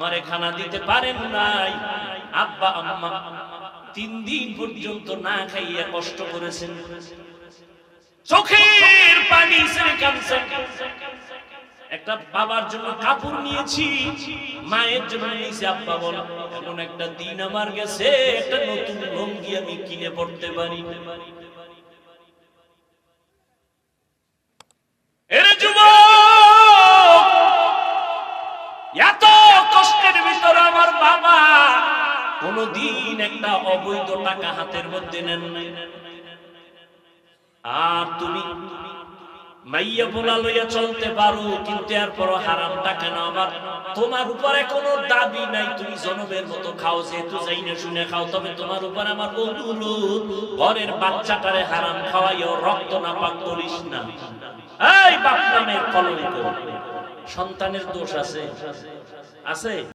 আমারে খানা দিতে পারেন নাই, আব্বা আম্মা 3 দিন পর্যন্ত না খাইয়া কষ্ট করেছেন, চোখের পানি ছেড়ে কাঁদছেন। একটা বাবার জন্য কাপড় নিয়েছি, মায়ের জন্য নিয়েছি, আব্বা বল এমন একটা দিন আমার গেছে, একটা নতুন লুঙ্গি আমি কিনে পড়তে পারি। এর যুবক, এত কষ্টের ভিতরে আমার বাবা কোনদিন একটা অবৈধ টাকা হাতের মধ্যে নেন নাই। আর তুমি মাইয়া পোলা লইয়া চলতে পারো, কিন্তু এরপর হারাম টাকা না, আমার তোমার উপরে কোনো দাবি নাই, তুমি জনমের মতো খাও, যেহেতু যাই না শুনে খাও, তবে তোমার উপর আমার অনুরোধ, ঘরের বাচ্চাটারে হারাম খাওয়াইও, রক্ত না পাক করিস না। এই বাপ নামের কলঙ্ক, সন্তানের দোষ আছে আছে।